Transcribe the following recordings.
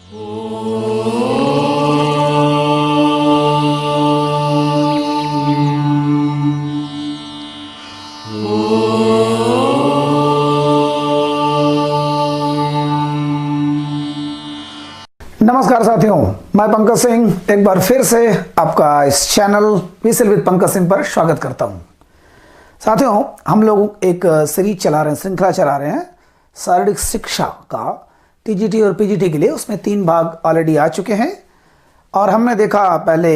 नमस्कार साथियों, मैं पंकज सिंह एक बार फिर से आपका इस channel whistle with Pankaj Singh पर स्वागत करता हूं। साथियों, हम लोग एक सीरीज चला रहे हैं, श्रृंखला चला रहे हैं शारीरिक शिक्षा का टीजीटी और पीजीटी के लिए। उसमें 3 भाग ऑलरेडी आ चुके हैं और हमने देखा पहले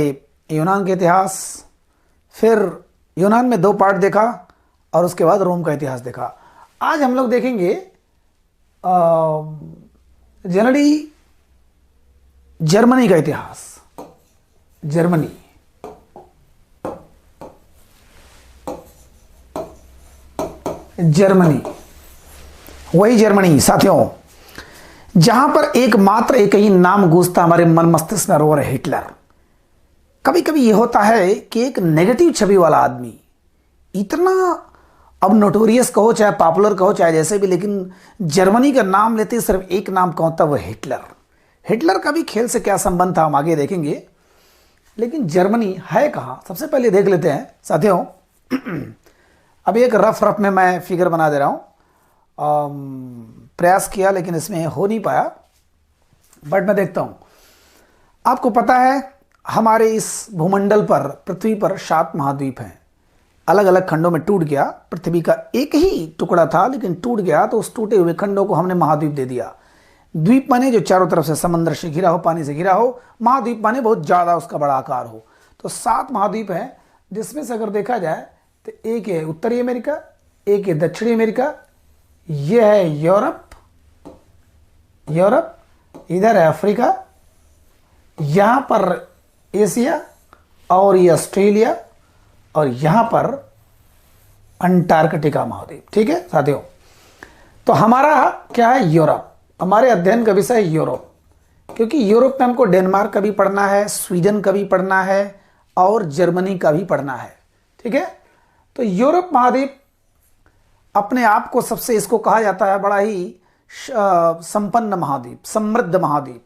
यूनान के इतिहास, फिर यूनान में 2 पार्ट देखा और उसके बाद रोम का इतिहास देखा। आज हम लोग देखेंगे जनरली जर्मनी का इतिहास। जर्मनी वही जर्मनी साथियों, जहां पर एकमात्र एक ही नाम गूंजता हमारे मन मस्तिष्क में, वो है हिटलर। कभी कभी यह होता है कि एक नेगेटिव छवि वाला आदमी इतना, अब नोटोरियस कहो चाहे पॉपुलर कहो चाहे जैसे भी, लेकिन जर्मनी का नाम लेते सिर्फ एक नाम कौन था, वो हिटलर। हिटलर का भी खेल से क्या संबंध था हम आगे देखेंगे, लेकिन जर्मनी है कहाँ सबसे पहले देख लेते हैं साथियों। अभी एक रफ में मैं फिगर बना दे रहा हूँ, प्रयास किया लेकिन इसमें हो नहीं पाया, बट मैं देखता हूँ। आपको पता है हमारे इस भूमंडल पर, पृथ्वी पर 7 महाद्वीप हैं, अलग अलग खंडों में टूट गया। पृथ्वी का एक ही टुकड़ा था लेकिन टूट गया, तो उस टूटे हुए खंडों को हमने महाद्वीप दे दिया। द्वीप माने जो चारों तरफ से समंदर से घिरा हो, पानी से घिरा हो। महाद्वीप माने बहुत ज़्यादा उसका बड़ा आकार हो। तो 7 महाद्वीप हैं, जिसमें से अगर देखा जाए तो एक है उत्तरी अमेरिका, एक है दक्षिणी अमेरिका, यह है यूरोप, इधर है अफ्रीका, यहाँ पर एशिया, और ये ऑस्ट्रेलिया, और यहाँ पर अंटार्कटिका महाद्वीप। ठीक है साथियों, तो हमारा क्या है, यूरोप। हमारे अध्ययन का विषय है यूरोप, क्योंकि यूरोप में हमको डेनमार्क का भी पढ़ना है, स्वीडन का भी पढ़ना है और जर्मनी का भी पढ़ना है। ठीक है, तो यूरोप महाद्वीप अपने आप को सबसे, इसको कहा जाता है बड़ा ही संपन्न महाद्वीप, समृद्ध महाद्वीप।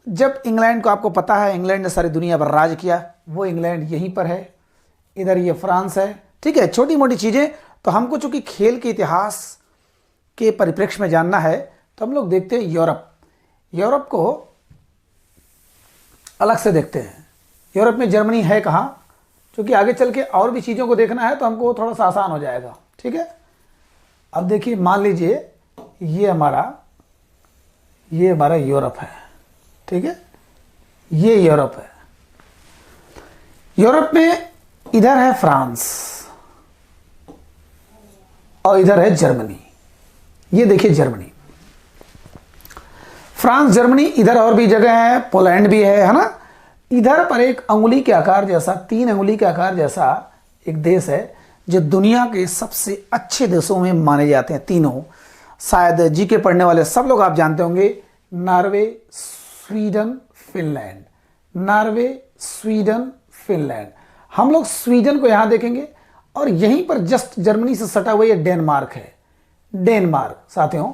जब इंग्लैंड को, आपको पता है इंग्लैंड ने सारी दुनिया पर राज किया, वो इंग्लैंड यहीं पर है, इधर ये फ्रांस है। ठीक है, छोटी मोटी चीज़ें। तो हमको चूंकि खेल के इतिहास के परिप्रेक्ष्य में जानना है, तो हम लोग देखते हैं यूरोप को अलग से देखते हैं। यूरोप में जर्मनी है कहाँ, क्योंकि आगे चल के और भी चीज़ों को देखना है तो हमको थोड़ा सा आसान हो जाएगा। ठीक है, अब देखिए, मान लीजिए ये हमारा यूरोप है। ठीक है, ये यूरोप है। यूरोप में इधर है फ्रांस और इधर है जर्मनी। ये देखिए जर्मनी, फ्रांस, जर्मनी, इधर और भी जगह है, पोलैंड भी है ना। इधर पर एक अंगुली के आकार जैसा, 3 अंगुली के आकार जैसा एक देश है, जो दुनिया के सबसे अच्छे देशों में माने जाते हैं तीनों। शायद जीके पढ़ने वाले सब लोग आप जानते होंगे, Norway, Sweden, Finland. Norway, Sweden, Finland. हम लोग स्वीडन को यहां देखेंगे और यहीं पर जस्ट जर्मनी से सटा हुआ ये डेनमार्क है। डेनमार्क साथियों,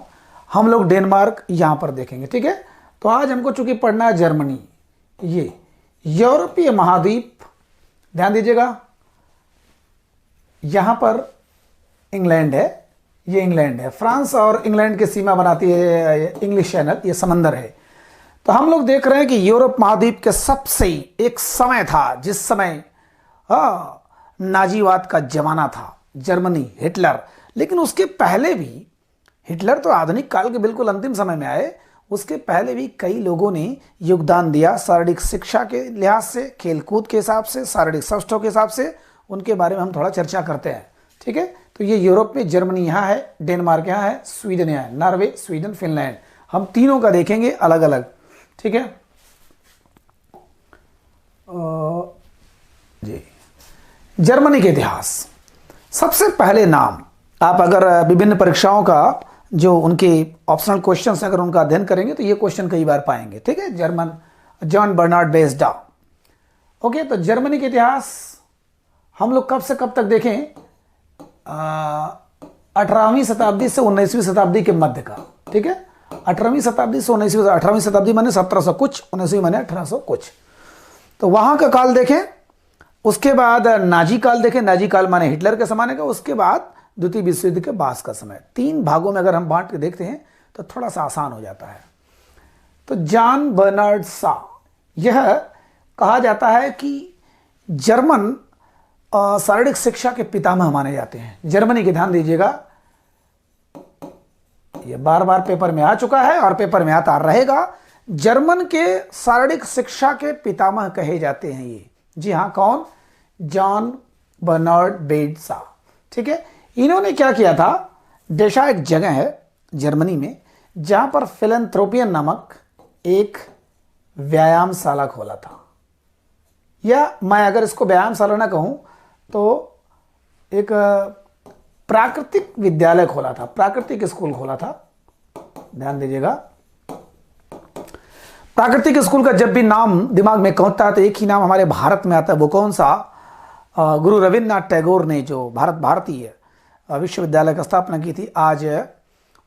हम लोग डेनमार्क यहां पर देखेंगे। ठीक है, तो आज हमको चूंकि पढ़ना है जर्मनी, ये यूरोपीय महाद्वीप, ध्यान दीजिएगा, यहां पर इंग्लैंड है, ये इंग्लैंड है। फ्रांस और इंग्लैंड की सीमा बनाती है इंग्लिश चैनल, ये समंदर है। तो हम लोग देख रहे हैं कि यूरोप महाद्वीप के सबसे एक समय था जिस समय नाजीवाद का जमाना था, जर्मनी, हिटलर। लेकिन उसके पहले भी, हिटलर तो आधुनिक काल के बिल्कुल अंतिम समय में आए, उसके पहले भी कई लोगों ने योगदान दिया शारीरिक शिक्षा के लिहाज से, खेलकूद के हिसाब से, शारीरिक स्वास्थ्य के हिसाब से। उनके बारे में हम थोड़ा चर्चा करते हैं। ठीक है, तो ये यूरोप में जर्मनी यहाँ है, डेनमार्क यहाँ है, स्वीडन यहाँ है, नॉर्वे, स्वीडन, फिनलैंड। हम तीनों का देखेंगे अलग अलग। ठीक है जी, जर्मनी के इतिहास। सबसे पहले नाम, आप अगर विभिन्न परीक्षाओं का जो उनके ऑप्शनल क्वेश्चंस अगर उनका अध्ययन करेंगे तो ये क्वेश्चन कई बार पाएंगे। ठीक है, जॉन बर्नार्ड बेस्डा। ओके, तो जर्मनी के इतिहास हम लोग कब से कब तक देखें, 18वीं शताब्दी से 19वीं शताब्दी के मध्य का। ठीक है, 18वीं शताब्दी से 19वीं, 18वीं शताब्दी माने 1700 कुछ, 19वीं माने 1800 कुछ। तो वहां का काल देखें, उसके बाद नाजी काल देखें, नाजी काल माने हिटलर के जमाने का, उसके बाद द्वितीय विश्व युद्ध के बाद का समय। 3 भागों में अगर हम बांट के देखते हैं तो थोड़ा सा आसान हो जाता है। तो जॉन बर्नार्ड शॉ, यह कहा जाता है कि जर्मन शारीरिक शिक्षा के पितामह माने जाते हैं। जर्मनी के, ध्यान दीजिएगा, यह बार बार पेपर में आ चुका है और पेपर में आता रहेगा। जर्मन के शारीरिक शिक्षा के पितामह कहे जाते हैं ये। जी हाँ, कौन? जॉन बर्नार्ड बेड शॉ। ठीक है, इन्होंने क्या किया था, डेशा एक जगह है जर्मनी में जहां पर फिलैंथ्रोपियन नामक एक व्यायामशाला खोला था। या मैं अगर इसको व्यायामशाला ना कहूं तो एक प्राकृतिक विद्यालय खोला था, प्राकृतिक स्कूल खोला था। ध्यान दीजिएगा, प्राकृतिक स्कूल का जब भी नाम दिमाग में पहुंचता है तो एक ही नाम हमारे भारत में आता है। वो कौन सा? गुरु रविन्द्रनाथ टैगोर ने जो भारतीय विश्वविद्यालय की स्थापना की थी, आज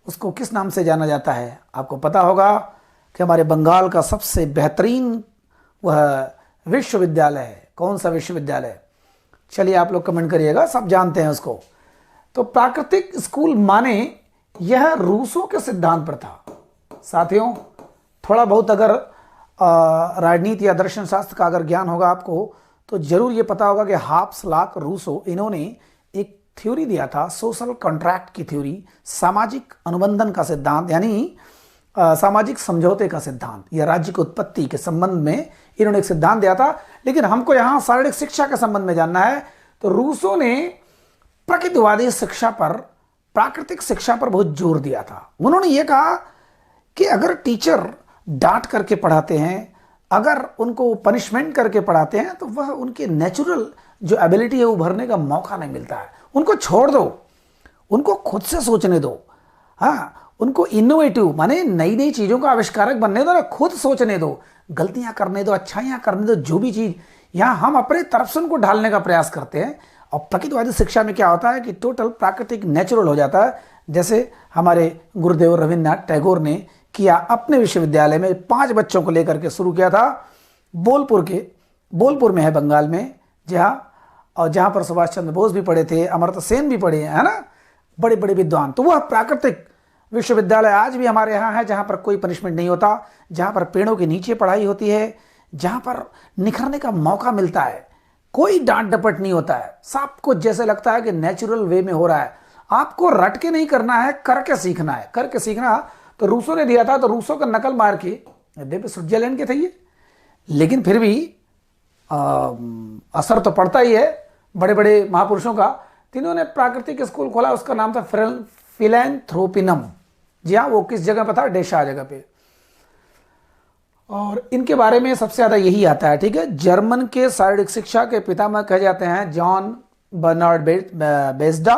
उसको किस नाम से जाना जाता है? आपको पता होगा कि हमारे बंगाल का सबसे बेहतरीन वह विश्वविद्यालय है। कौन सा विश्वविद्यालय? चलिए आप लोग कमेंट करिएगा, सब जानते हैं उसको। तो प्राकृतिक स्कूल माने यह रूसों के सिद्धांत पर था। साथियों, थोड़ा बहुत अगर राजनीति या दर्शन शास्त्र का अगर ज्ञान होगा आपको तो जरूर ये पता होगा कि हाब्स लाक रूसो, इन्होंने एक थ्योरी दिया था, सोशल कॉन्ट्रैक्ट की थ्योरी, सामाजिक अनुबंधन का सिद्धांत, यानी सामाजिक समझौते का सिद्धांत, या राज्य की उत्पत्ति के संबंध में इन्होंने एक सिद्धांत दिया था। लेकिन हमको यहाँ शारीरिक शिक्षा के संबंध में जानना है। तो रूसो ने प्रकृतिवादी शिक्षा पर, प्राकृतिक शिक्षा पर बहुत जोर दिया था। उन्होंने ये कहा कि अगर टीचर डांट करके पढ़ाते हैं, अगर उनको पनिशमेंट करके पढ़ाते हैं, तो वह उनके नेचुरल जो एबिलिटी है उभरने का मौका नहीं मिलता है। उनको छोड़ दो, उनको खुद से सोचने दो। हाँ, उनको इनोवेटिव माने नई नई चीज़ों का आविष्कारक बनने दो ना, खुद सोचने दो, गलतियां करने दो, अच्छाइयां करने दो। जो भी चीज़ यहाँ हम अपने तरफ से उनको ढालने का प्रयास करते हैं। और प्रकृतिवादी शिक्षा में क्या होता है कि टोटल प्राकृतिक नेचुरल हो जाता है। जैसे हमारे गुरुदेव रविन्द्रनाथ टैगोर ने किया, अपने विश्वविद्यालय में 5 बच्चों को लेकर के शुरू किया था। बोलपुर में है बंगाल में, जहाँ पर सुभाष चंद्र बोस भी पढ़े थे, अमर्त्य सेन भी पढ़े हैं, है ना, बड़े बड़े विद्वान। तो वह प्राकृतिक विश्वविद्यालय आज भी हमारे यहाँ है, जहाँ पर कोई पनिशमेंट नहीं होता, जहाँ पर पेड़ों के नीचे पढ़ाई होती है, जहाँ पर निखरने का मौका मिलता है, कोई डांट डपट नहीं होता है, सब कुछ जैसे लगता है कि नेचुरल वे में हो रहा है। आपको रट के नहीं करना है, करके सीखना है, करके सीखना। तो रूसों ने दिया था, तो रूसों का नकल मार के, देखिए स्विट्जरलैंड के थे ये, लेकिन फिर भी असर तो पड़ता ही है बड़े बड़े महापुरुषों का। तीनों ने प्राकृतिक स्कूल खोला, उसका नाम था फिलैंथ्रोपिनम। जी हाँ, वो किस जगह पर था? डेशा जगह पे। और इनके बारे में सबसे ज्यादा यही आता है। ठीक है, जर्मन के शारीरिक शिक्षा के पितामह कहे जाते हैं जॉन बर्नार्ड बेस्डा,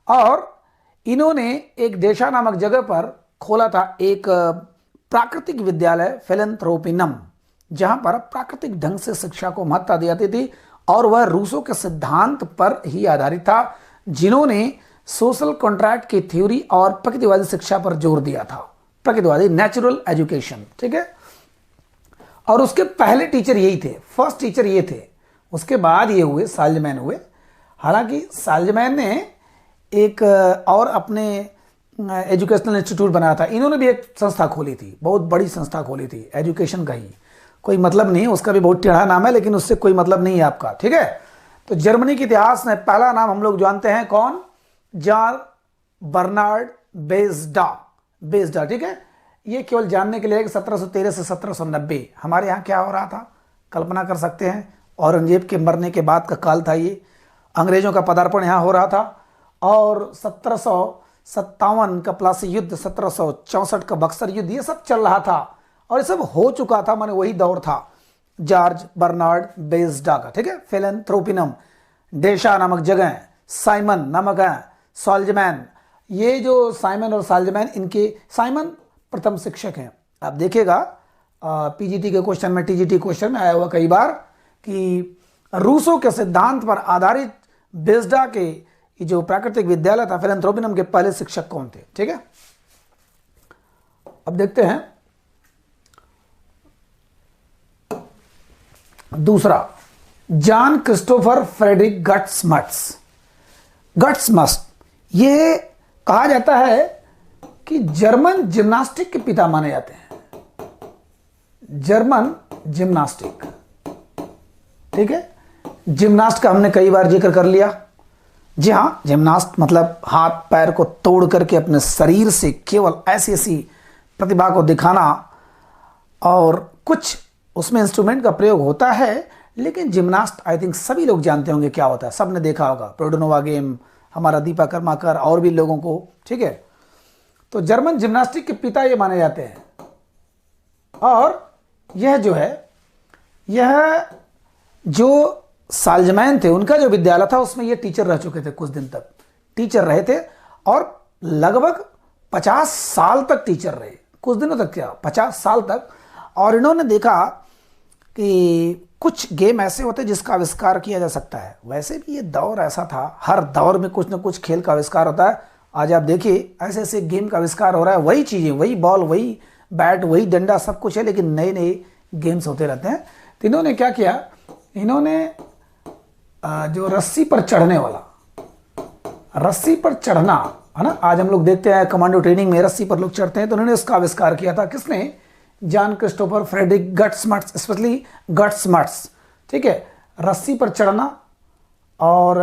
और इन्होंने एक डेशा नामक जगह पर खोला था एक प्राकृतिक विद्यालय फिलैंथ्रोपिनम, जहां पर प्राकृतिक ढंग से शिक्षा को महत्ता दी जाती थी। और वह रूसों के सिद्धांत पर ही आधारित था, जिन्होंने सोशल कॉन्ट्रैक्ट की थ्योरी और प्रकृतिवादी शिक्षा पर जोर दिया था, प्रकृतिवादी नेचुरल एजुकेशन। ठीक है, और उसके पहले टीचर यही थे, फर्स्ट टीचर ये थे। उसके बाद ये हुए साल्जमैन हुए। हालांकि साल्जमैन ने एक और अपने एजुकेशनल इंस्टीट्यूट बनाया था। इन्होंने भी एक संस्था खोली थी, बहुत बड़ी संस्था खोली थी एजुकेशन का ही, कोई मतलब नहीं, उसका भी बहुत टेढ़ा नाम है, लेकिन उससे कोई मतलब नहीं है आपका। ठीक है, तो जर्मनी के इतिहास में पहला नाम हम लोग जानते हैं, कौन? John Bernard Basedow. ठीक है, ये केवल जानने के लिए कि 1713 से 1790 हमारे यहाँ क्या हो रहा था, कल्पना कर सकते हैं। औरंगजेब के मरने के बाद का काल था ये, अंग्रेजों का पदार्पण यहाँ हो रहा था, और 1757 का प्लासी युद्ध, 1764 का बक्सर युद्ध, ये सब चल रहा था और ये सब हो चुका था। माने वही दौर था जॉर्ज बर्नार्ड बेस्डा का। ठीक है, फिलैंथ्रोपिनम, डेशा नामक जगह, साइमन नामक है, साल्जमैन। ये जो साइमन और साल्जमैन, इनके साइमन प्रथम शिक्षक हैं। आप देखिएगा पीजीटी के क्वेश्चन में, टीजीटी क्वेश्चन में आया हुआ कई बार कि रूसों के सिद्धांत पर आधारित बेस्डा के जो प्राकृतिक विद्यालय था फिलैंथ्रोपिनम के पहले शिक्षक कौन थे। ठीक है, अब देखते हैं दूसरा, जॉन क्रिस्टोफर फ्रेडरिक गट्समट्स, ये कहा जाता है कि जर्मन जिम्नास्टिक के पिता माने जाते हैं। जर्मन जिम्नास्टिक, ठीक है। जिम्नास्ट का हमने कई बार जिक्र कर लिया। जी हाँ, जिम्नास्ट मतलब हाथ पैर को तोड़ करके अपने शरीर से केवल ऐसी ऐसी प्रतिभा को दिखाना, और कुछ उसमें इंस्ट्रूमेंट का प्रयोग होता है, लेकिन जिम्नास्ट आई थिंक सभी लोग जानते होंगे क्या होता है, सबने देखा होगा, प्रोडोनोवा गेम, हमारा दीपा कर्माकर और भी लोगों को, ठीक है। तो जर्मन जिम्नास्टिक के पिता ये माने जाते हैं। और यह जो है, यह जो साल्जमैन थे, उनका जो विद्यालय था उसमें ये टीचर रह चुके थे, कुछ दिन तक टीचर रहे थे, और लगभग 50 साल तक टीचर रहे, कुछ दिनों तक क्या 50 साल तक। और इन्होंने देखा कि कुछ गेम ऐसे होते जिसका आविष्कार किया जा सकता है। वैसे भी ये दौर ऐसा था, हर दौर में कुछ ना कुछ खेल का आविष्कार होता है। आज आप देखिए ऐसे ऐसे गेम का आविष्कार हो रहा है, वही चीज़ें, वही बॉल, वही बैट, वही डंडा, सब कुछ है, लेकिन नए नए गेम्स होते रहते हैं। तो इन्होंने क्या किया, इन्होंने जो रस्सी पर चढ़ने वाला, रस्सी पर चढ़ना है ना, आज हम लोग देखते हैं कमांडो ट्रेनिंग में रस्सी पर लोग चढ़ते हैं, तो उन्होंने उसका आविष्कार किया था। किसने? जॉन क्रिस्टोफर फ्रेडरिक गट्समट्स, स्पेशली गट्समट्स, ठीक है। रस्सी पर चढ़ना, और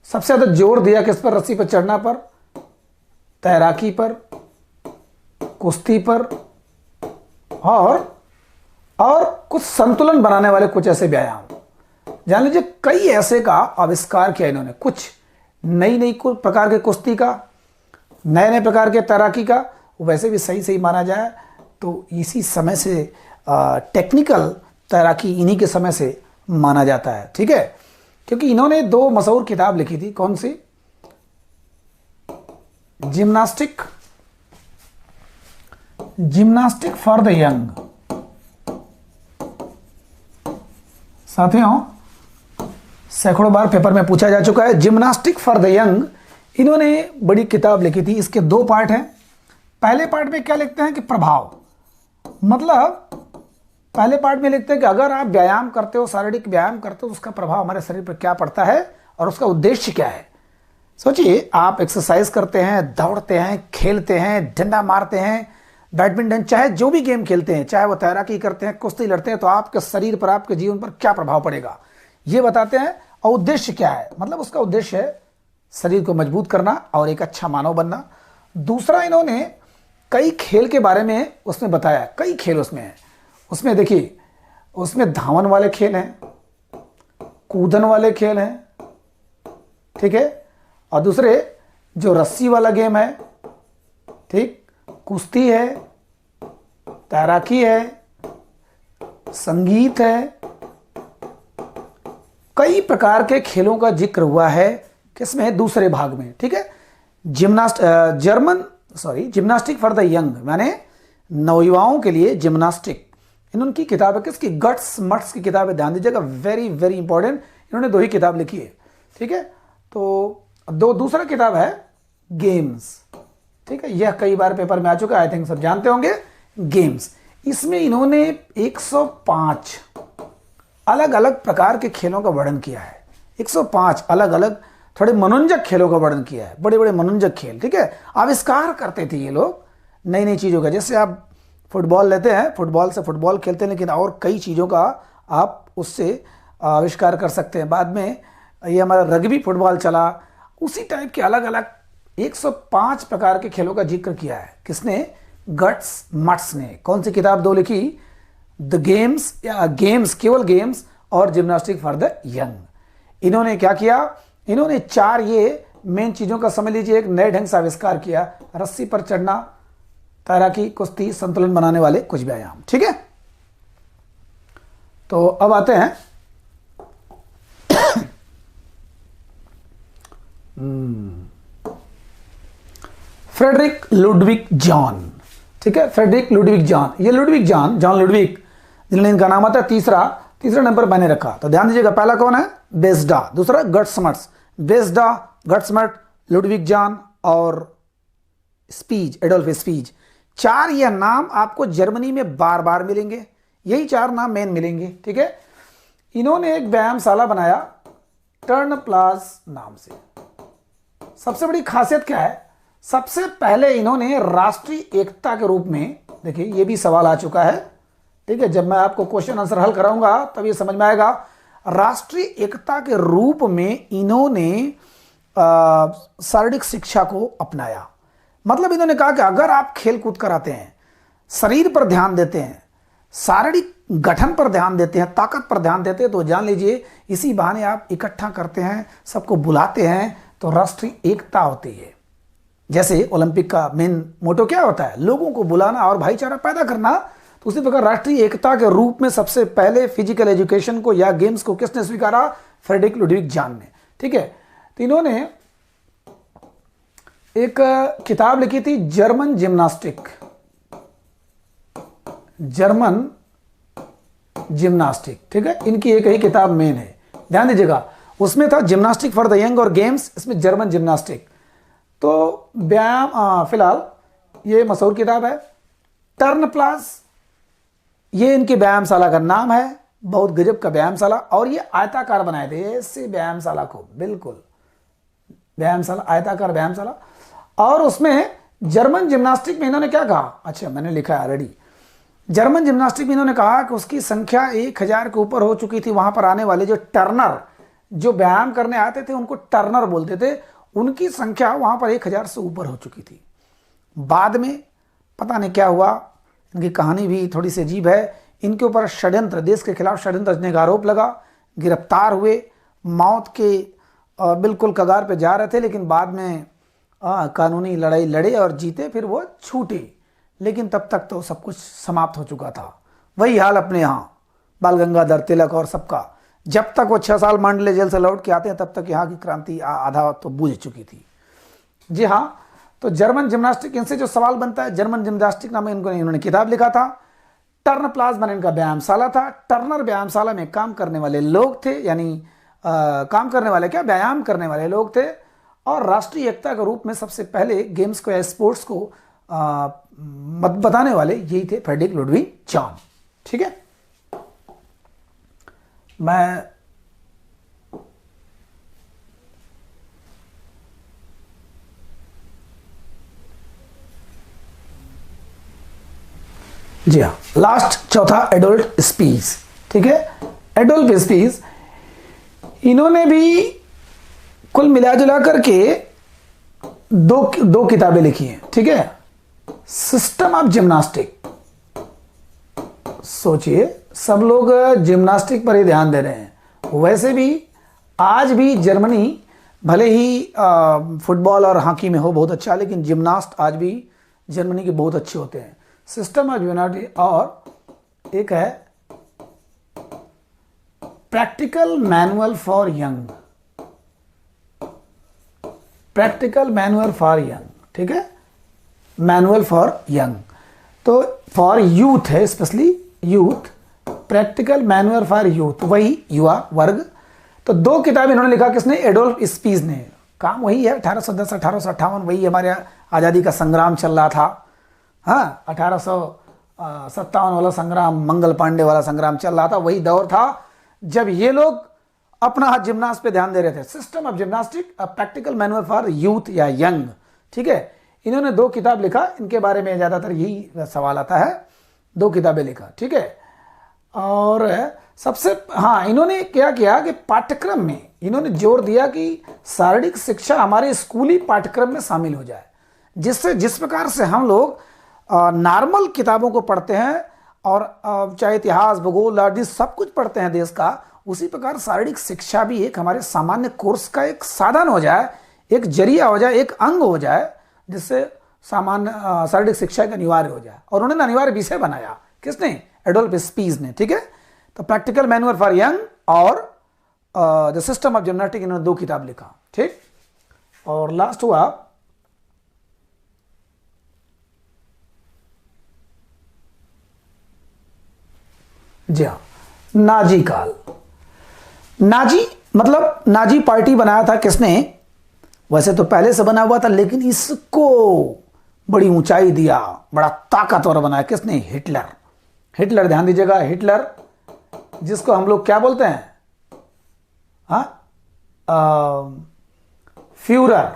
सबसे ज्यादा जोर दिया किस पर? रस्सी पर चढ़ना पर, तैराकी पर, कुश्ती पर, और कुछ संतुलन बनाने वाले कुछ ऐसे व्यायाम। जान लीजिए कई ऐसे का आविष्कार किया इन्होंने, कुछ नई नई प्रकार के कुश्ती का, नए नए प्रकार के तैराकी का। वैसे भी सही माना जाए तो इसी समय से टेक्निकल तैराकी इन्हीं के समय से माना जाता है, ठीक है। क्योंकि इन्होंने 2 मशहूर किताब लिखी थी। कौन सी? Gymnastic for the young. साथियों, सैकड़ों बार पेपर में पूछा जा चुका है, जिम्नास्टिक फॉर द यंग। इन्होंने बड़ी किताब लिखी थी, इसके 2 पार्ट हैं। पहले पार्ट में क्या लिखते हैं कि प्रभाव, मतलब पहले पार्ट में लिखते हैं कि अगर आप व्यायाम करते हो, शारीरिक व्यायाम करते हो, तो उसका प्रभाव हमारे शरीर पर क्या पड़ता है और उसका उद्देश्य क्या है। सोचिए, आप एक्सरसाइज करते हैं, दौड़ते हैं, खेलते हैं, डंडा मारते हैं, बैडमिंटन, चाहे जो भी गेम खेलते हैं, चाहे वो तैराकी करते हैं, कुश्ती लड़ते हैं, तो आपके शरीर पर, आपके जीवन पर क्या प्रभाव पड़ेगा ये बताते हैं। और उद्देश्य क्या है, मतलब उसका उद्देश्य है शरीर को मजबूत करना और एक अच्छा मानव बनना। दूसरा, इन्होंने कई खेल के बारे में उसमें बताया, कई खेल उसमें है। उसमें देखिए, उसमें धावन वाले खेल हैं, कूदन वाले खेल हैं, ठीक है, और दूसरे जो रस्सी वाला गेम है, ठीक, कुश्ती है, तैराकी है, संगीत है, कई प्रकार के खेलों का जिक्र हुआ है। किसमें? दूसरे भाग में, ठीक है। जिम्नास्टिक फॉर द यंग, माने नौयुवाओं के लिए जिम्नास्टिक। इन्होंने किताब है किसकी? गट्समट्स की किताब है, ध्यान दीजिएगा, वेरी वेरी इंपॉर्टेंट। इन्होंने 2 ही किताब लिखी है, ठीक है। तो दूसरा किताब है गेम्स, ठीक है। यह कई बार पेपर में आ चुका है, आई थिंक सब जानते होंगे, गेम्स। इसमें इन्होंने 105 अलग अलग प्रकार के खेलों का वर्णन किया है। 105 अलग अलग थोड़े मनोरंजक खेलों का वर्णन किया है, बड़े बड़े मनोरंजक खेल, ठीक है। आविष्कार करते थे ये लोग नई नई चीज़ों का। जैसे आप फुटबॉल लेते हैं, फुटबॉल से फुटबॉल खेलते हैं, लेकिन और कई चीज़ों का आप उससे आविष्कार कर सकते हैं। बाद में ये हमारा रग्बी फुटबॉल चला, उसी टाइप के अलग अलग 105 प्रकार के खेलों का जिक्र किया है। किसने? गट्समट्स ने। कौन सी किताब 2 लिखी? द गेम्स, या गेम्स, केवल गेम्स, और जिम्नास्टिक फॉर द यंग। इन्होंने क्या किया? इन्होंने 4 ये मेन चीज़ों का समझ लीजिए एक नए ढंग से आविष्कार किया। रस्सी पर चढ़ना, तैराकी, कुश्ती, संतुलन बनाने वाले कुछ व्यायाम, ठीक है। तो अब आते हैं फ्रेडरिक लुडविग जॉन, ठीक है। फ्रेडरिक लुडविग जॉन, ये लुडविग जॉन लुडविग, जिन्होंने इनका नाम आता है तीसरा नंबर मैंने रखा। तो ध्यान दीजिएगा, पहला कौन है? बेस्डा, दूसरा गट्समट्स। बेस्डा, गट्समट, लुडविग जॉन और स्पीज, एडोल्फ स्पीज। 4 यह नाम आपको जर्मनी में बार बार मिलेंगे, यही 4 नाम मेन मिलेंगे, ठीक है। इन्होंने एक व्यायामशाला बनाया टर्नप्लाज नाम से। सबसे बड़ी खासियत क्या है, सबसे पहले इन्होंने राष्ट्रीय एकता के रूप में, देखिए ये भी सवाल आ चुका है, ठीक है, जब मैं आपको क्वेश्चन आंसर हल कराऊंगा तब ये समझ में आएगा। राष्ट्रीय एकता के रूप में इन्होंने शारीरिक शिक्षा को अपनाया। मतलब इन्होंने कहा कि अगर आप खेल कूद कराते हैं, शरीर पर ध्यान देते हैं, शारीरिक गठन पर ध्यान देते हैं, ताकत पर ध्यान देते हैं, तो जान लीजिए इसी बहाने आप इकट्ठा करते हैं, सबको बुलाते हैं, तो राष्ट्रीय एकता होती है। जैसे ओलंपिक का मेन मोटो क्या होता है, लोगों को बुलाना और भाईचारा पैदा करना, तो उसी प्रकार राष्ट्रीय एकता के रूप में सबसे पहले फिजिकल एजुकेशन को या गेम्स को किसने स्वीकारा, फ्रेडरिक लुडविग जान ने, ठीक है। तो इन्होंने एक किताब लिखी थी जर्मन जिम्नास्टिक, जर्मन जिम्नास्टिक, ठीक है, इनकी एक ही किताब मेन है, ध्यान दीजिएगा। उसमें था जिम्नास्टिक फॉर द यंग और गेम्स, इसमें जर्मन जिम्नास्टिक। तो व्यायाम, फिलहाल ये मशहूर किताब है। टर्नप्लाज ये इनकी व्यायामशाला का नाम है, बहुत गजब का व्यायामशाला, और ये आयताकार बनाए थे ऐसे व्यायामशाला को, बिल्कुल व्यायामशाला, आयताकार व्यायामशाला। और उसमें जर्मन जिम्नास्टिक में इन्होंने क्या कहा, अच्छा मैंने लिखा है ऑलरेडी, जर्मन जिम्नास्टिक में इन्होंने कहा कि उसकी संख्या 1000 के ऊपर हो चुकी थी। वहां पर आने वाले जो टर्नर, जो व्यायाम करने आते थे उनको टर्नर बोलते थे, उनकी संख्या वहां पर 1000 से ऊपर हो चुकी थी। बाद में पता नहीं क्या हुआ, इनकी कहानी भी थोड़ी सी अजीब है। इनके ऊपर षड्यंत्र, देश के खिलाफ षड्यंत्र रचने का आरोप लगा, गिरफ्तार हुए, मौत के बिल्कुल कगार पे जा रहे थे, लेकिन बाद में कानूनी लड़ाई लड़े और जीते, फिर वो छूटे। लेकिन तब तक तो सब कुछ समाप्त हो चुका था। वही हाल अपने यहाँ बाल गंगाधर तिलक और सबका, जब तक वो 6 साल मांडले जेल से लौट के आते हैं तब तक यहाँ की क्रांति आधा तो बूझ चुकी थी। जी हाँ, तो जर्मन जिम्नास्टिक, इनसे जो सवाल बनता है, जर्मन जिम्नास्टिक नाम इन्होंने किताब लिखा था। टर्नप्लाज मैंने इनका व्यायामशाला था। टर्नर व्यायामशाला में काम करने वाले लोग थे, यानी काम करने वाले क्या, व्यायाम करने वाले लोग थे। और राष्ट्रीय एकता के रूप में सबसे पहले गेम्स को या स्पोर्ट्स को बताने वाले यही थे, फ्रेडरिक लुडविग जान, ठीक है। मैं जी हाँ, लास्ट चौथा एडोल्फ स्पीज, ठीक है। एडोल्फ स्पीज इन्होंने भी कुल मिला जुला करके दो किताबें लिखी हैं, ठीक है। सिस्टम ऑफ जिम्नास्टिक, सोचिए सब लोग जिम्नास्टिक पर ही ध्यान दे रहे हैं। वैसे भी आज भी जर्मनी भले ही फुटबॉल और हॉकी में हो बहुत अच्छा, लेकिन जिम्नास्ट आज भी जर्मनी के बहुत अच्छे होते हैं। सिस्टम ऑफ यूनिटी, और एक है practical manual for young, practical manual for young, ठीक है, मैनुअल फॉर यंग, तो फॉर यूथ है, specially youth, practical manual for youth, वही युवा वर्ग। तो 2 किताब इन्होंने लिखा, किसने, एडोल्फ स्पीज ने। काम वही है, 1810 1858, वही हमारे आज़ादी का संग्राम चल रहा था। हाँ, 1857 वाला संग्राम, मंगल पांडे वाला संग्राम चल रहा था, वही दौर था जब ये लोग अपना जिम्नास्ट पे ध्यान दे रहे थे। System of gymnastic, practical manual for youth या यंग, ठीक है। इन्होंने 2 किताब लिखा, इनके बारे में ज़्यादातर यही सवाल आता है, 2 किताबें लिखा, ठीक है। और सबसे, हाँ, इन्होंने क्या किया कि पाठ्यक्रम में इन्होंने जोर दिया कि शारीरिक शिक्षा हमारे स्कूली पाठ्यक्रम में शामिल हो जाए, जिससे जिस प्रकार से हम लोग नॉर्मल किताबों को पढ़ते हैं और चाहे इतिहास, भूगोल, आदि सब कुछ पढ़ते हैं देश का, उसी प्रकार शारीरिक शिक्षा भी एक हमारे सामान्य कोर्स का एक साधन हो जाए, एक जरिया हो जाए, एक अंग हो जाए, जिससे सामान्य शारीरिक शिक्षा का अनिवार्य हो जाए। और उन्होंने अनिवार्य विषय बनाया, किसने, एडोल्फ स्पीज ने, ठीक है। तो प्रैक्टिकल मैनुअल फॉर यंग और द सिस्टम ऑफ जिम्नास्टिक, इन्होंने 2 किताब लिखा, ठीक। और लास्ट हुआ जी हाँ, नाजी काल। नाजी मतलब नाजी पार्टी बनाया था किसने, वैसे तो पहले से बना हुआ था, लेकिन इसको बड़ी ऊंचाई दिया, बड़ा ताकतवर बनाया। किसने? हिटलर। हिटलर, ध्यान दीजिएगा, हिटलर जिसको हम लोग क्या बोलते हैं? हाँ, फ्यूरर,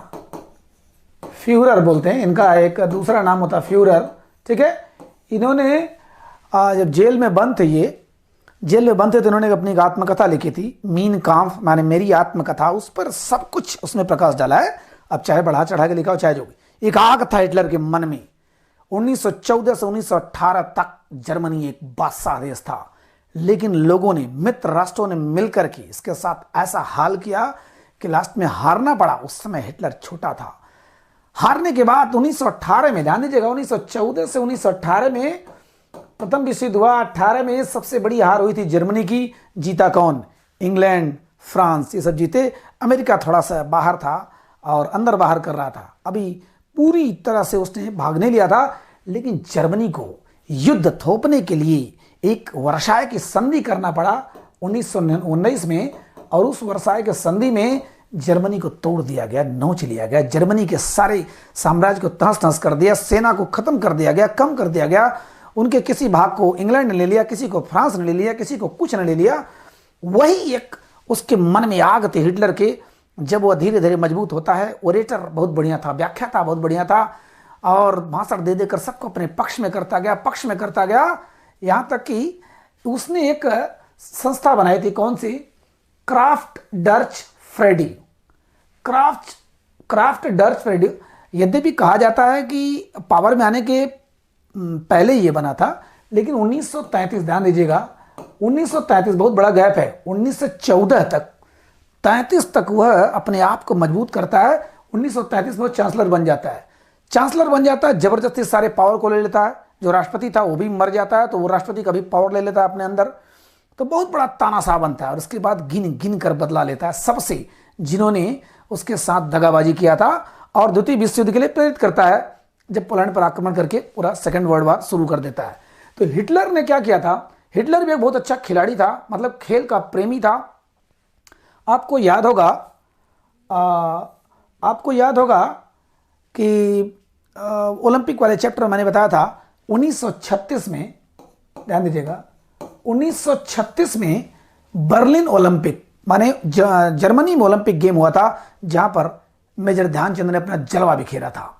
फ्यूरर बोलते हैं। इनका एक दूसरा नाम होता है फ्यूरर, ठीक है। इन्होंने जब जेल में बंद थे, ये जेल में बंद थे, तो इन्होंने अपनी एक आत्मकथा लिखी थी, मीन काम्फ, माने मेरी आत्मकथा। उस पर सब कुछ उसमें प्रकाश डाला है। अब चाहे बढ़ा चढ़ा के लिखा हो, चाहे जो भी। एक आग था हिटलर के मन में। 1914 से 1918 तक जर्मनी एक बादशाह देश था, लेकिन लोगों ने, मित्र राष्ट्रों ने मिलकर के इसके साथ ऐसा हाल किया कि लास्ट में हारना पड़ा। उस समय हिटलर छोटा था। हारने के बाद 1918 में, ध्यान दीजिएगा, 1914 से 1918 में प्रथम विश्व युद्ध हुआ। 18 में सबसे बड़ी हार हुई थी जर्मनी की। जीता कौन? इंग्लैंड, फ्रांस, ये सब जीते। अमेरिका थोड़ा सा बाहर था और अंदर बाहर कर रहा था। अभी पूरी तरह से उसने भाग नहीं लिया था, लेकिन जर्मनी को युद्ध थोपने के लिए एक वर्साय की संधि करना पड़ा 1919 में। और उस वर्साय के संधि में जर्मनी को तोड़ दिया गया, नोच लिया गया। जर्मनी के सारे साम्राज्य को तहस नहस कर दिया, सेना को खत्म कर दिया गया, कम कर दिया गया। उनके किसी भाग को इंग्लैंड ने ले लिया, किसी को फ्रांस ने ले लिया, किसी को कुछ ने ले लिया। वही एक उसके मन में आग थी हिटलर के। जब वह धीरे धीरे मजबूत होता है, ओरेटर बहुत बढ़िया था, व्याख्याता बहुत बढ़िया था, और भाषण दे देकर सबको अपने पक्ष में करता गया, पक्ष में करता गया। यहाँ तक कि उसने एक संस्था बनाई थी, कौन सी? क्राफ्ट डर्च फ्रेडी। क्राफ्ट डर्च फ्रेडी। यद्यपि कहा जाता है कि पावर में आने के पहले ये बना था, लेकिन 1933, ध्यान दीजिएगा, 1933 बहुत बड़ा गैप है। 1914 तक, 33 तक वह अपने आप को मजबूत करता है। 1933 में वो चांसलर बन जाता है। चांसलर बन जाता है, जबरदस्ती सारे पावर को ले लेता है। जो राष्ट्रपति था वो भी मर जाता है, तो वो राष्ट्रपति का भी पावर ले लेता है अपने अंदर। तो बहुत बड़ा तानाशाह बनता है, और उसके बाद गिन गिन कर बदला लेता है सबसे जिन्होंने उसके साथ दगाबाजी किया था, और द्वितीय विश्व युद्ध के लिए प्रेरित करता है, जब पोलैंड पर आक्रमण करके पूरा सेकेंड वर्ल्ड वॉर शुरू कर देता है। तो हिटलर ने क्या किया था? हिटलर भी एक बहुत अच्छा खिलाड़ी था, मतलब खेल का प्रेमी था। आपको याद होगा, कि ओलंपिक वाले चैप्टर मैंने बताया था 1936 में, ध्यान दीजिएगा, 1936 में बर्लिन ओलंपिक, माने जर्मनी में ओलंपिक गेम हुआ था, जहां पर मेजर ध्यानचंद ने अपना जलवा बिखेरा था।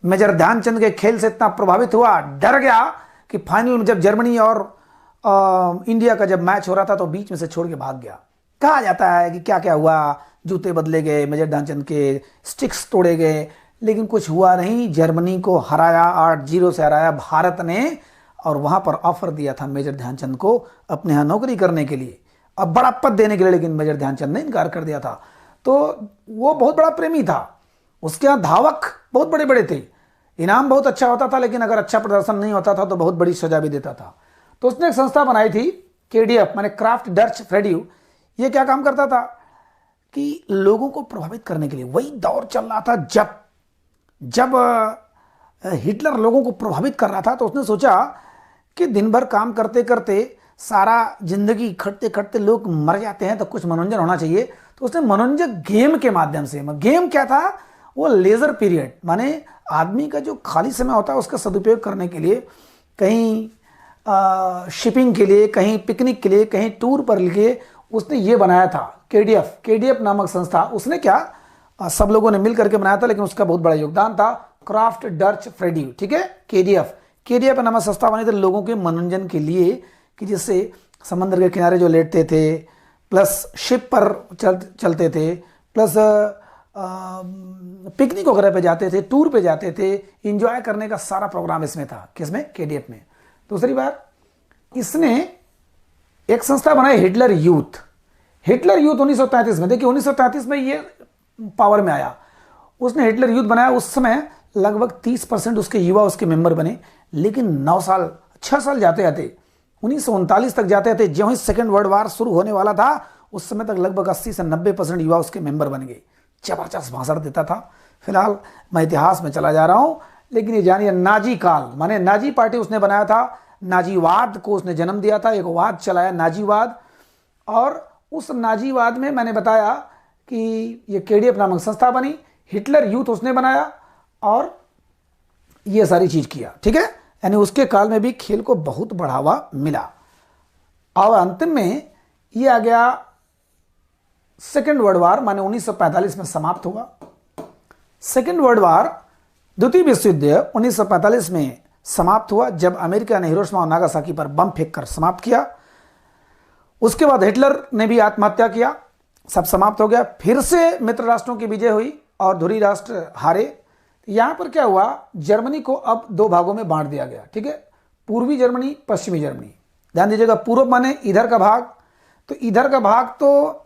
मेजर ध्यानचंद के खेल से इतना प्रभावित हुआ, डर गया, कि फाइनल में जब जर्मनी और इंडिया का जब मैच हो रहा था, तो बीच में से छोड़ के भाग गया। कहा जाता है कि क्या क्या हुआ, जूते बदले गए, मेजर ध्यानचंद के स्टिक्स तोड़े गए, लेकिन कुछ हुआ नहीं। जर्मनी को हराया, 8-0 से हराया भारत ने, और वहां पर ऑफर दिया था मेजर ध्यानचंद को अपने यहाँ नौकरी करने के लिए, अब बड़ा पद देने के लिए, लेकिन मेजर ध्यानचंद ने इनकार कर दिया था। तो वो बहुत बड़ा प्रेमी था। उसके यहाँ धावक बहुत बड़े बड़े थे, इनाम बहुत अच्छा होता था, लेकिन अगर अच्छा प्रदर्शन नहीं होता था तो बहुत बड़ी सजा भी देता था। तो उसने एक संस्था बनाई थी, केडीएफ, माने क्राफ्ट डर्च फ्रेडी। ये क्या काम करता था कि लोगों को प्रभावित करने के लिए, वही दौर चल रहा था जब हिटलर लोगों को प्रभावित कर रहा था। तो उसने सोचा कि दिन भर काम करते करते, सारा जिंदगी खटते खटते लोग मर जाते हैं, तो कुछ मनोरंजन होना चाहिए। तो उसने मनोरंजक गेम के माध्यम से, गेम क्या था? वो लेजर पीरियड, माने आदमी का जो खाली समय होता है उसका सदुपयोग करने के लिए, कहीं शिपिंग के लिए, कहीं पिकनिक के लिए, कहीं टूर पर लिए उसने ये बनाया था, केडीएफ नामक संस्था। उसने क्या, सब लोगों ने मिल करके बनाया था, लेकिन उसका बहुत बड़ा योगदान था क्राफ्ट डर्च फ्रेडी, ठीक है। केडीएफ नामक संस्था बनी थी लोगों के मनोरंजन के लिए, कि जिससे समंदर के किनारे जो लेटते थे, प्लस शिप पर चलते थे, प्लस पिकनिक वगैरह पे जाते थे, टूर पे जाते थे, इंजॉय करने का सारा प्रोग्राम इसमें था। किसमें? केडीएफ में। दूसरी बात, इसने एक संस्था बनाई हिटलर यूथ 1933 में। देखिए 1933 में ये पावर में आया, उसने हिटलर यूथ बनाया। उस समय लगभग 30% उसके युवा उसके मेंबर बने, लेकिन 6 साल जाते जाते 1939 तक जाते थे, जो ही सेकेंड वर्ल्ड वार शुरू होने वाला था, उस समय तक लगभग 80 से 90% युवा उसके मेंबर बन गए। जबरदस्त भाषण देता था। फिलहाल मैं इतिहास में चला जा रहा हूं, लेकिन ये जानिए नाजी काल, माने नाजी पार्टी उसने बनाया था, नाजीवाद को उसने जन्म दिया था, एक वाद चलाया नाजीवाद। और उस नाजीवाद में मैंने बताया कि ये केडीएफ नामक संस्था बनी, हिटलर यूथ उसने बनाया, और ये सारी चीज किया, ठीक है। यानी उसके काल में भी खेल को बहुत बढ़ावा मिला। और अंतिम में ये आ गया सेकेंड वर्ल्ड वार, माने 1945 में समाप्त हुआ। सेकेंड वर्ल्ड वार, द्वितीय विश्व युद्ध 1945 में समाप्त हुआ, जब अमेरिका ने हिरोशिमा और नागासाकी पर बम फेंककर समाप्त किया। उसके बाद हिटलर ने भी आत्महत्या किया, सब समाप्त हो गया। फिर से मित्र राष्ट्रों की विजय हुई और धुरी राष्ट्र हारे। यहां पर क्या हुआ, जर्मनी को अब दो भागों में बांट दिया गया, ठीक है। पूर्वी जर्मनी, पश्चिमी जर्मनी। ध्यान दीजिएगा, पूर्व माने इधर का भाग, तो इधर का भाग तो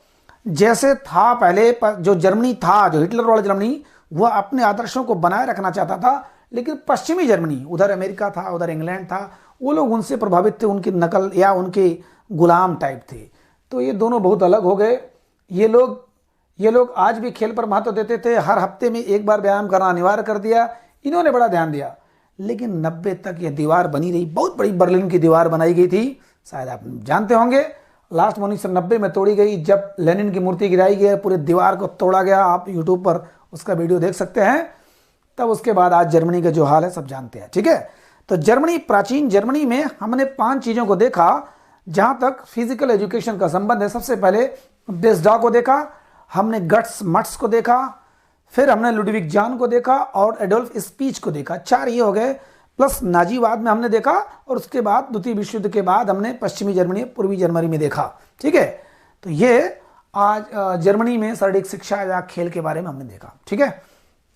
जैसे था पहले, जो जर्मनी था, जो हिटलर वाला जर्मनी, वह अपने आदर्शों को बनाए रखना चाहता था। लेकिन पश्चिमी जर्मनी, उधर अमेरिका था, उधर इंग्लैंड था, वो लोग उनसे प्रभावित थे, उनकी नकल या उनके गुलाम टाइप थे। तो ये दोनों बहुत अलग हो गए। ये लोग आज भी खेल पर महत्व देते थे, हर हफ्ते में एक बार व्यायाम करना अनिवार्य कर दिया, इन्होंने बड़ा ध्यान दिया। लेकिन 90 तक ये दीवार बनी रही, बहुत बड़ी बर्लिन की दीवार बनाई गई थी, शायद आप जानते होंगे। लास्ट 1990 में तोड़ी गई, जब लेनिन की मूर्ति गिराई गई, पूरे दीवार को तोड़ा गया। आप यूट्यूब पर उसका वीडियो देख सकते हैं। तब उसके बाद आज जर्मनी का जो हाल है सब जानते हैं, ठीक है। तो जर्मनी, प्राचीन जर्मनी में हमने 5 चीज़ों को देखा जहां तक फिजिकल एजुकेशन का संबंध है। सबसे पहले बेस्डा को देखा, हमने गट्स मट्स को देखा, फिर हमने लुडविग जान को देखा और एडोल्फ स्पीच को देखा। 4 ये हो गए, प्लस नाजीवाद में हमने देखा, और उसके बाद द्वितीय विश्व युद्ध के बाद हमने पश्चिमी जर्मनी, पूर्वी जर्मनी में देखा, ठीक है। तो ये आज जर्मनी में शारीरिक शिक्षा या खेल के बारे में हमने देखा, ठीक है।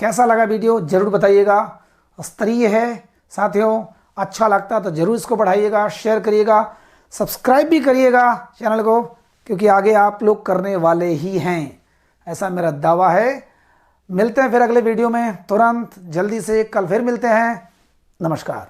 कैसा लगा वीडियो जरूर बताइएगा, स्तरीय है साथियों। अच्छा लगता तो जरूर इसको बढ़ाइएगा, शेयर करिएगा, सब्सक्राइब भी करिएगा चैनल को, क्योंकि आगे आप लोग करने वाले ही हैं, ऐसा मेरा दावा है। मिलते हैं फिर अगले वीडियो में तुरंत, जल्दी से, कल फिर मिलते हैं। नमस्कार।